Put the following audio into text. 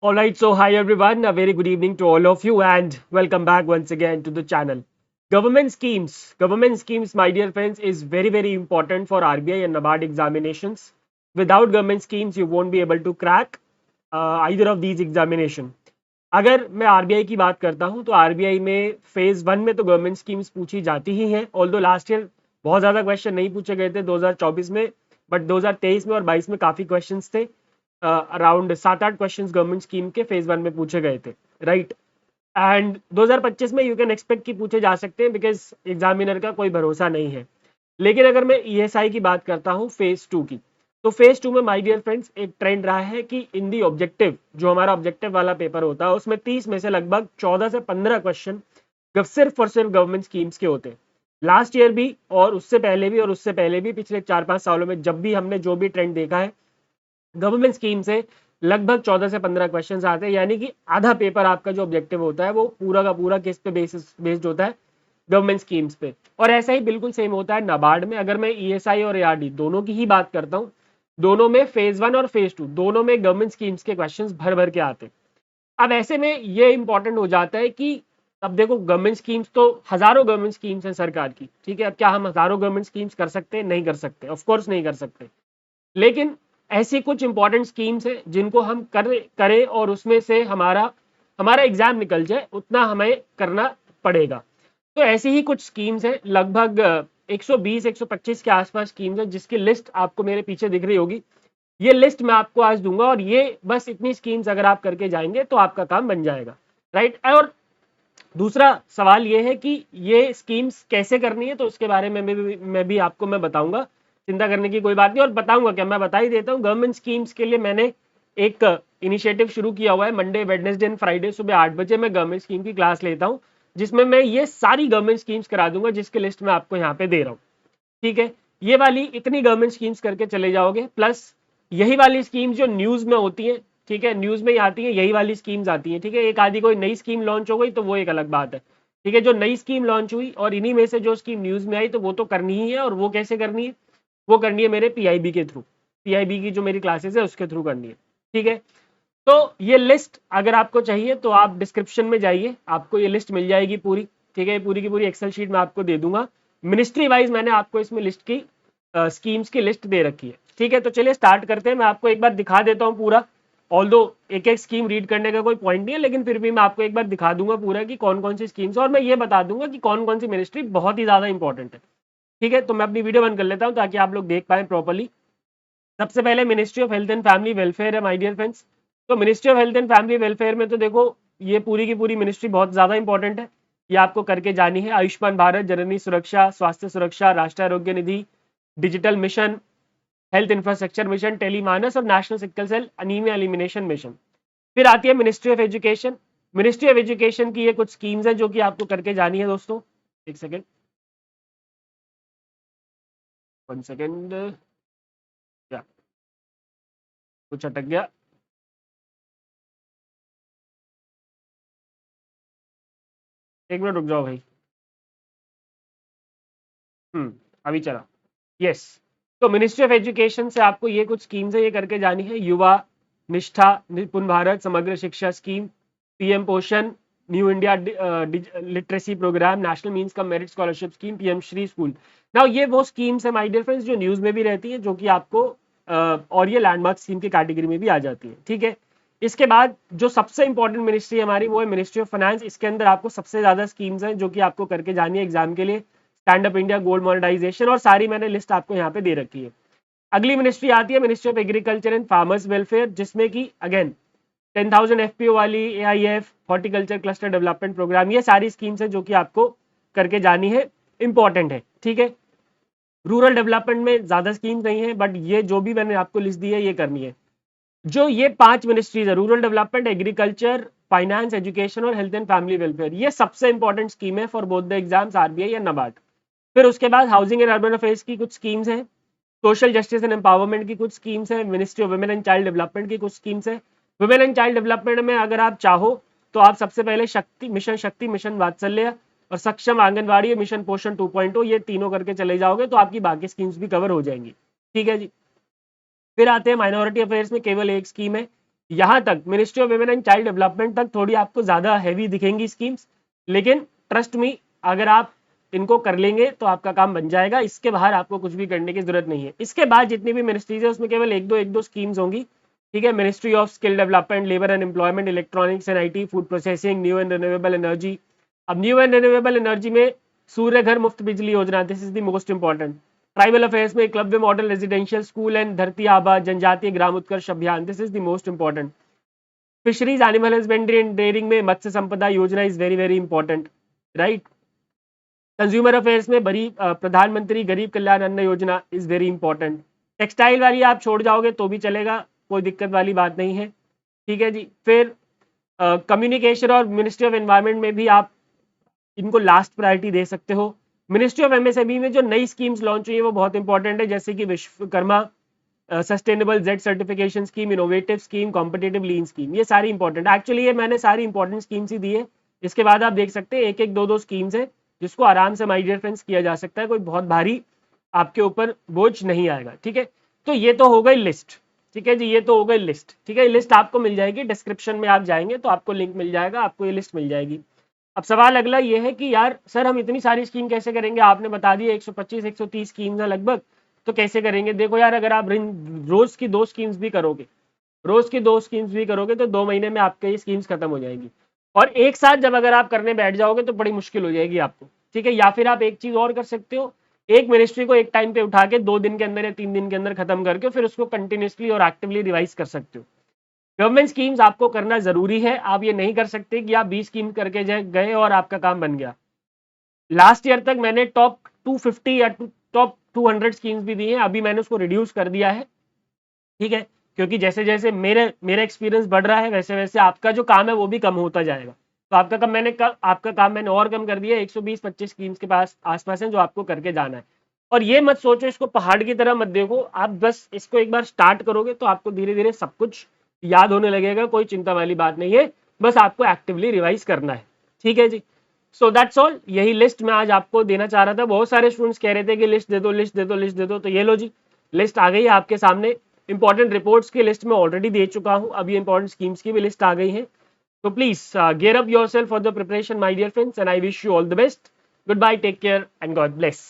Alright, so hi everyone, a very good evening to all of you and welcome back once again to the channel. Government schemes, my dear friends, is very important for RBI and NABARD examinations. Without government schemes, you won't be able to crack either of these examination. अगर मैं RBI की बात करता हूं तो RBI में phase 1 में तो गवर्नमेंट स्कीम्स पूछी जाती ही हैं, ऑल्दो लास्ट ईयर बहुत ज्यादा क्वेश्चन नहीं पूछे गए थे 2024 में, बट 2023 में और 22 में काफी क्वेश्चंस थे। अराउंड 7-8 क्वेश्चंस गवर्नमेंट स्कीम के फेज 1 में पूछे गए थे, राइट। एंड 2025 में यू कैन एक्सपेक्ट कि पूछे जा सकते हैं, बिकॉज एग्जामिनर का कोई भरोसा नहीं है। लेकिन अगर मैं ईएसआई की बात करता हूँ फेज 2 की, तो फेज 2 में माय डियर फ्रेंड्स एक ट्रेंड रहा है कि इन दी ऑब्जेक्टिव, जो हमारा ऑब्जेक्टिव वाला पेपर होता है, उसमें 30 में से लगभग 14 से 15 क्वेश्चन सिर्फ और सिर्फ गवर्नमेंट स्कीम्स के होते हैं। लास्ट ईयर भी और उससे पहले भी और उससे पहले भी पिछले 4-5 सालों में जब भी हमने जो भी ट्रेंड देखा है, गवर्नमेंट स्कीम से लगभग 14 से 15 क्वेश्चंस आते हैं, यानी कि आधा पेपर आपका जो ऑब्जेक्टिव होता है वो पूरा का पूरा किस पे बेस्ड होता है, गवर्नमेंट स्कीम्स पे। और ऐसा ही बिल्कुल सेम होता है नाबार्ड में। अगर मैं ईएसआई और एआरडी दोनों की ही बात करता हूँ, दोनों में फेज 1 और फेज 2 दोनों में गवर्नमेंट स्कीम्स के क्वेश्चंस भर भर के आते हैं। अब ऐसे में ये इंपॉर्टेंट हो जाता है कि अब देखो, गवर्नमेंट स्कीम्स तो हजारों गवर्नमेंट स्कीम्स हैं सरकार की, ठीक है। अब क्या हम हजारों गवर्नमेंट स्कीम्स कर सकते हैं? नहीं कर सकते, ऑफकोर्स नहीं कर सकते। लेकिन ऐसी कुछ इंपॉर्टेंट स्कीम्स हैं जिनको हम करें और उसमें से हमारा हमारा एग्जाम निकल जाए, उतना हमें करना पड़ेगा। तो ऐसी ही कुछ स्कीम्स हैं, लगभग 120-125 के आसपास स्कीम्स हैं, जिसकी लिस्ट आपको मेरे पीछे दिख रही होगी। ये लिस्ट मैं आपको आज दूंगा और ये बस इतनी स्कीम्स अगर आप करके जाएंगे तो आपका काम बन जाएगा, राइट। और दूसरा सवाल ये है कि ये स्कीम्स कैसे करनी है, तो उसके बारे में मैं भी आपको मैं बताऊंगा। चिंता करने की कोई बात नहीं। और बताऊंगा क्या, मैं बता ही देता हूँ। गवर्नमेंट स्कीम्स के लिए मैंने एक इनिशिएटिव शुरू किया हुआ है। मंडे, वेडनेसडे एंड फ्राइडे सुबह 8 बजे मैं गवर्नमेंट स्कीम की क्लास लेता हूँ, जिसमें मैं ये सारी गवर्नमेंट स्कीम्स करा दूंगा, जिसकी लिस्ट मैं आपको यहाँ पे दे रहा हूँ, ठीक है। ये वाली इतनी गवर्नमेंट स्कीम्स करके चले जाओगे, प्लस यही वाली स्कीम्स जो न्यूज में होती है, ठीक है, न्यूज में ही आती है, यही वाली स्कीम्स आती है, ठीक है। एक आदि कोई नई स्कीम लॉन्च हो गई तो वो एक अलग बात है, ठीक है। जो नई स्कीम लॉन्च हुई और इन्हीं में से जो स्कीम न्यूज में आई तो वो तो करनी ही है। और वो कैसे करनी है? वो करनी है मेरे पीआईबी के थ्रू। पीआईबी की जो मेरी क्लासेस है उसके थ्रू करनी है, ठीक है। तो ये लिस्ट अगर आपको चाहिए तो आप डिस्क्रिप्शन में जाइए, आपको ये लिस्ट मिल जाएगी पूरी, ठीक है। पूरी की पूरी एक्सेल शीट में आपको दे दूंगा। मिनिस्ट्री वाइज मैंने आपको इसमें लिस्ट की स्कीम्स की लिस्ट दे रखी है, ठीक है। तो चलिए स्टार्ट करते हैं। मैं आपको एक बार दिखा देता हूँ पूरा। ऑल्दो एक एक स्कीम रीड करने का कोई पॉइंट नहीं है, लेकिन फिर भी मैं आपको एक बार दिखा दूंगा पूरा कि कौन कौन सी स्कीम्स, और मैं ये बता दूंगा कि कौन कौन सी मिनिस्ट्री बहुत ही ज्यादा इंपॉर्टेंट है, ठीक है। तो मैं अपनी वीडियो बंद कर लेता हूँ ताकि आप लोग देख पाए प्रॉपर्ली। सबसे पहले ministry of health and family welfare है माय डियर फ्रेंड्स। तो ministry of health and family welfare में तो देखो, ये पूरी की पूरी मिनिस्ट्री बहुत ज्यादा इंपॉर्टेंट है, ये आपको करके जानी है। आयुष्मान भारत, जननी सुरक्षा, स्वास्थ्य सुरक्षा, राष्ट्रीय आरोग्य निधि, digital mission, health infrastructure mission, Telemanas और national sickle cell anaemia elimination mission. फिर आती है ministry of education. Ministry of education की ये कुछ स्कीम्स हैं जो कि आपको करके जानी है दोस्तों। एक सेकेंड, 1 सेकेंड, क्या कुछ अटक गया? एक मिनट रुक जाओ भाई। अभी चला। यस। तो मिनिस्ट्री ऑफ एजुकेशन से आपको ये कुछ स्कीम्स है, ये करके जानी है। युवा निष्ठा, निपुण Bharat Samagra Shiksha scheme, PM Poshan, new India literacy programme, national means cum merit scholarship scheme, PM Shri school. Now ये वो स्कीम्स है माय डियर फ्रेंड्स जो न्यूज में भी रहती है, जो कि आपको और ये लैंडमार्क स्कीम की कैटेगरी में भी आ जाती है, ठीक है। इसके बाद जो सबसे इंपॉर्टेंट मिनिस्ट्री हमारी वो है मिनिस्ट्री ऑफ फाइनेंस। इसके अंदर आपको सबसे ज्यादा स्कीम्स हैं जो कि आपको करके जानी है एग्जाम के लिए। Stand up India, gold monetisation, और सारी मैंने लिस्ट आपको यहाँ पे दे रखी है। अगली मिनिस्ट्री आती है ministry of agriculture and farmers welfare, जिसमें कि अगेन 10,000 एफपीओ वाली, AIF, horticulture cluster development programme, ये सारी स्कीम्स है जो कि आपको करके जानी है, इंपॉर्टेंट है, ठीक है। रूरल डेवलपमेंट में ज्यादा स्कीम्स नहीं है, बट ये जो भी मैंने आपको लिस्ट दी है ये करनी है। जो ये 5 मिनिस्ट्रीज है, rural development, agriculture, finance, education और हेल्थ एंड फैमिली वेलफेयर, ये सबसे इंपॉर्टेंट स्कीम है for both the exams, RBI या नाबार्ड। फिर उसके बाद हाउसिंग एंड अर्बन अफेयर्स की कुछ स्कीम्स हैं, सोशल जस्टिस एंड एम्पावरमेंट की कुछ स्कीम्स हैं, ministry of women and child development की कुछ स्कीम्स हैं। वुमेन एंड चाइल्ड डेवलपमेंट में अगर आप चाहो तो आप सबसे पहले शक्ति मिशन वात्सल्य और सक्षम आंगनवाड़ी मिशन पोषण 2.0, ये तीनों करके चले जाओगे तो आपकी बाकी स्कीम्स भी कवर हो जाएंगी, ठीक है जी। फिर आते हैं माइनॉरिटी अफेयर्स में, केवल एक स्कीम है, यहाँ तक ministry of women and child development तक थोड़ी आपको ज़्यादा हैवी दिखेंगी स्कीम्स, लेकिन ट्रस्ट मी, अगर आप इनको कर लेंगे तो आपका काम बन जाएगा। इसके बाहर आपको कुछ भी करने की जरूरत नहीं है। इसके बाद जितनी भी मिनिस्ट्रीज है उसमें केवल एक दो स्कीम्स होंगी, ठीक है। Ministry of skill development, labour and employment, electronics and IT, food processing, new and renewable energy. अब न्यू एंड रिन्यूएबल एनर्जी में Surya Ghar Muft Bijli Yojana, this is the most important. Tribal affairs में Eklavya model residential school and Dharti Aaba Janjatiya Gram Utkarsh Abhiyan, this is the most important. Fisheries animal husbandry and dairying में Matsya Sampada Yojana is very very important, right. Consumer affairs में बड़ी प्रधानमंत्री गरीब कल्याण अन्न योजना is very important. Textile वाली आप छोड़ जाओगे तो भी चलेगा, कोई दिक्कत वाली बात नहीं है, ठीक है जी। फिर कम्युनिकेशन और मिनिस्ट्री ऑफ एनवायरनमेंट में भी आप इनको लास्ट प्रायोरिटी दे सकते हो। मिनिस्ट्री ऑफ एमएसएमई में जो नई स्कीम्स लॉन्च हुई है वो बहुत इंपॉर्टेंट है, जैसे कि Vishwakarma sustainable ZED certification scheme, innovative scheme, competitive lean scheme, ये सारी इंपॉर्टेंट। एक्चुअली ये मैंने सारी इंपॉर्टेंट स्कीम्स ही दी है। इसके बाद आप देख सकते हैं एक एक दो स्कीम्स है जिसको आराम से माय डियर फ्रेंड्स किया जा सकता है, कोई बहुत भारी आपके ऊपर बोझ नहीं आएगा, ठीक है। तो ये तो हो गई लिस्ट, ठीक है जी, ये तो हो गई लिस्ट, ठीक है। लिस्ट आपको मिल जाएगी डिस्क्रिप्शन में, आप जाएंगे तो आपको लिंक मिल जाएगा, आपको ये लिस्ट मिल जाएगी। अब सवाल अगला ये है कि यार सर हम इतनी सारी स्कीम कैसे करेंगे, आपने बता दिया 125 130 स्कीम्स है लगभग, तो कैसे करेंगे। देखो यार, अगर आप रोज की 2 स्कीम्स भी करोगे, रोज की 2 स्कीम्स भी करोगे तो 2 महीने में आपके ये स्कीम्स खत्म हो जाएंगी। और एक साथ जब अगर आप करने बैठ जाओगे तो बड़ी मुश्किल हो जाएगी आपको, ठीक है। या फिर आप एक चीज और कर सकते हो, एक मिनिस्ट्री को एक टाइम पे उठा के 2 दिन के अंदर या 3 दिन के अंदर खत्म करके फिर उसको कंटिन्यूसली और एक्टिवली रिवाइज कर सकते हो। गवर्नमेंट स्कीम्स आपको करना जरूरी है, आप ये नहीं कर सकते कि आप 20 स्कीम करके गए और आपका काम बन गया। लास्ट ईयर तक मैंने टॉप 250 या टॉप 200 स्कीम्स भी दी हैं, अभी मैंने उसको रिड्यूस कर दिया है, ठीक है। क्योंकि जैसे जैसे मेरा एक्सपीरियंस बढ़ रहा है वैसे वैसे आपका जो काम है वो भी कम होता जाएगा। तो आपका काम मैंने और कम कर दिया, 120-25 स्कीम्स के पास आसपास है जो आपको करके जाना है। और ये मत सोचो इसको पहाड़ की तरह मत देखो, आप बस इसको एक बार स्टार्ट करोगे तो आपको धीरे धीरे सब कुछ याद होने लगेगा, कोई चिंता वाली बात नहीं है, बस आपको एक्टिवली रिवाइज करना है, ठीक है जी। सो दैट्स ऑल, यही लिस्ट मैं आज आपको देना चाह रहा था। बहुत सारे स्टूडेंट्स कह रहे थे कि लिस्ट दे दो, लिस्ट दे दो, लिस्ट दे दो, तो ये लो जी, लिस्ट आ गई है आपके सामने। इंपॉर्टेंट रिपोर्ट्स की लिस्ट में ऑलरेडी दे चुका हूं, अभी इंपॉर्टेंट स्कीम्स की भी लिस्ट आ गई है। तो please gear up yourself for the preparation my dear friends and I wish you all the best. Goodbye, take care and God bless.